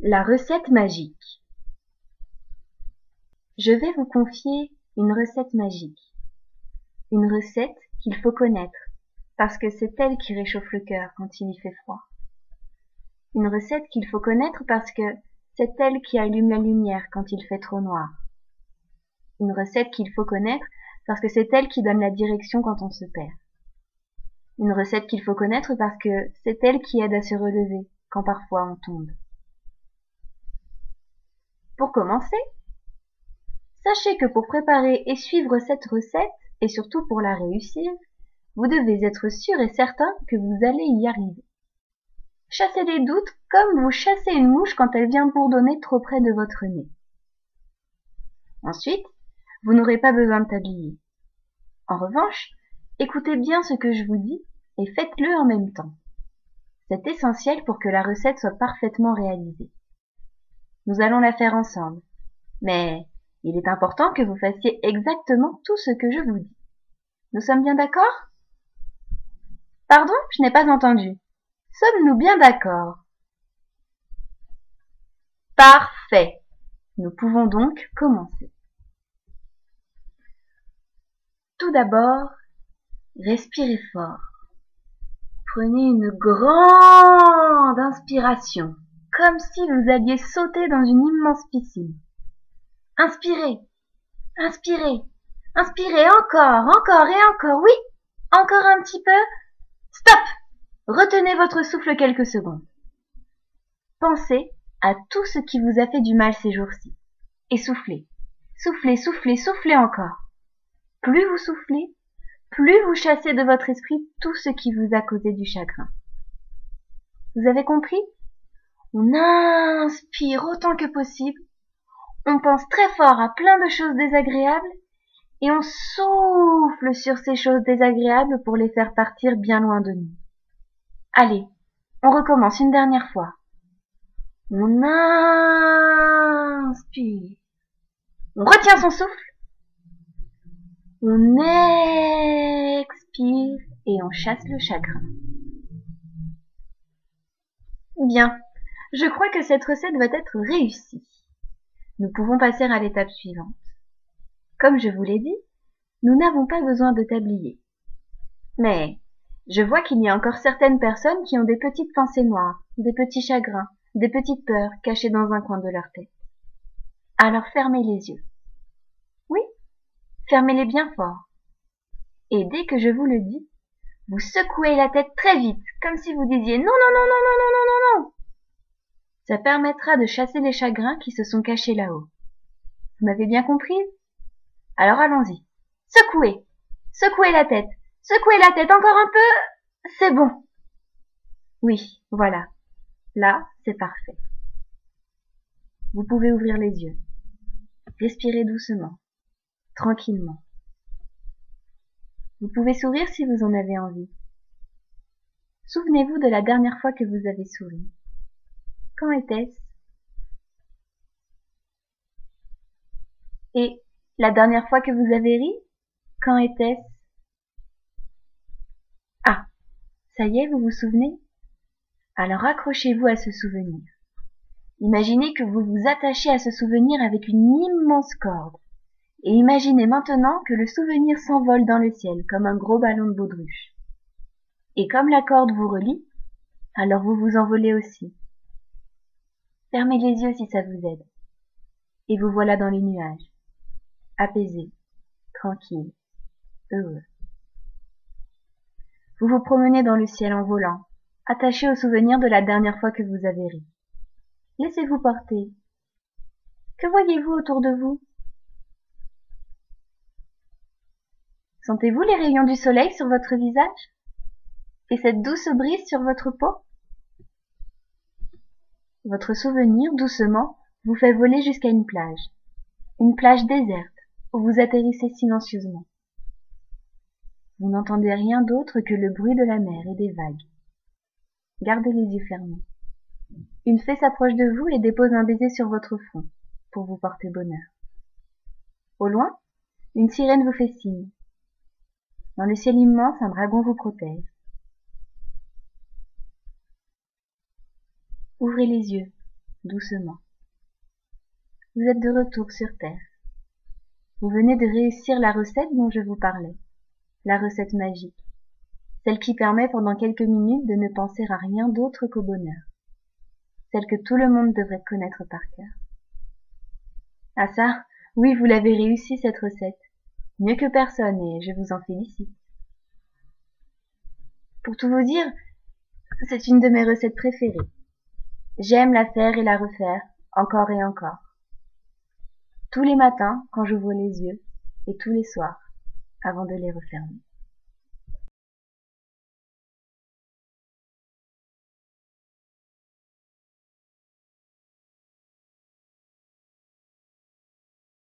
La recette magique. Je vais vous confier une recette magique. Une recette qu'il faut connaître, parce que c'est elle qui réchauffe le cœur quand il y fait froid. Une recette qu'il faut connaître parce que c'est elle qui allume la lumière quand il fait trop noir. Une recette qu'il faut connaître parce que c'est elle qui donne la direction quand on se perd. Une recette qu'il faut connaître parce que c'est elle qui aide à se relever quand parfois on tombe. Pour commencer, sachez que pour préparer et suivre cette recette, et surtout pour la réussir, vous devez être sûr et certain que vous allez y arriver. Chassez les doutes comme vous chassez une mouche quand elle vient bourdonner trop près de votre nez. Ensuite, vous n'aurez pas besoin de tablier. En revanche, écoutez bien ce que je vous dis et faites-le en même temps. C'est essentiel pour que la recette soit parfaitement réalisée. Nous allons la faire ensemble, mais il est important que vous fassiez exactement tout ce que je vous dis. Nous sommes bien d'accord? Pardon, je n'ai pas entendu. Sommes-nous bien d'accord? Parfait. Nous pouvons donc commencer. Tout d'abord, respirez fort. Prenez une grande inspiration, comme si vous alliez sauter dans une immense piscine. Inspirez, inspirez, inspirez encore, encore et encore, oui, encore un petit peu. Stop! Retenez votre souffle quelques secondes. Pensez à tout ce qui vous a fait du mal ces jours-ci. Et soufflez, soufflez, soufflez, soufflez encore. Plus vous soufflez, plus vous chassez de votre esprit tout ce qui vous a causé du chagrin. Vous avez compris? On inspire autant que possible, on pense très fort à plein de choses désagréables, et on souffle sur ces choses désagréables pour les faire partir bien loin de nous. Allez, on recommence une dernière fois. On inspire. On retient son souffle. On expire et on chasse le chagrin. Bien, je crois que cette recette va être réussie. Nous pouvons passer à l'étape suivante. Comme je vous l'ai dit, nous n'avons pas besoin de tablier. Mais je vois qu'il y a encore certaines personnes qui ont des petites pensées noires, des petits chagrins, des petites peurs cachées dans un coin de leur tête. Alors fermez les yeux. Oui, fermez-les bien fort. Et dès que je vous le dis, vous secouez la tête très vite, comme si vous disiez non, non, non, non, non, non, non, non, non. Ça permettra de chasser les chagrins qui se sont cachés là-haut. Vous m'avez bien compris? Alors allons-y. Secouez, secouez la tête encore un peu. C'est bon. Oui, voilà. Là, c'est parfait. Vous pouvez ouvrir les yeux. Respirez doucement, tranquillement. Vous pouvez sourire si vous en avez envie. Souvenez-vous de la dernière fois que vous avez souri. Quand était-ce? Et la dernière fois que vous avez ri? Quand était-ce? Ah, ça y est, vous vous souvenez? Alors accrochez-vous à ce souvenir. Imaginez que vous vous attachez à ce souvenir avec une immense corde. Et imaginez maintenant que le souvenir s'envole dans le ciel comme un gros ballon de baudruche. Et comme la corde vous relie, alors vous vous envolez aussi. Fermez les yeux si ça vous aide. Et vous voilà dans les nuages, apaisé, tranquille, heureux. Vous vous promenez dans le ciel en volant, attaché au souvenir de la dernière fois que vous avez ri. Laissez-vous porter. Que voyez-vous autour de vous? Sentez-vous les rayons du soleil sur votre visage? Et cette douce brise sur votre peau? Votre souvenir, doucement, vous fait voler jusqu'à une plage déserte, où vous atterrissez silencieusement. Vous n'entendez rien d'autre que le bruit de la mer et des vagues. Gardez les yeux fermés. Une fée s'approche de vous et dépose un baiser sur votre front, pour vous porter bonheur. Au loin, une sirène vous fait signe. Dans le ciel immense, un dragon vous protège. Ouvrez les yeux, doucement. Vous êtes de retour sur Terre. Vous venez de réussir la recette dont je vous parlais, la recette magique, celle qui permet pendant quelques minutes de ne penser à rien d'autre qu'au bonheur, celle que tout le monde devrait connaître par cœur. Ah ça, oui, vous l'avez réussi cette recette, mieux que personne et je vous en félicite. Pour tout vous dire, c'est une de mes recettes préférées. J'aime la faire et la refaire, encore et encore. Tous les matins quand j'ouvre les yeux et tous les soirs avant de les refermer.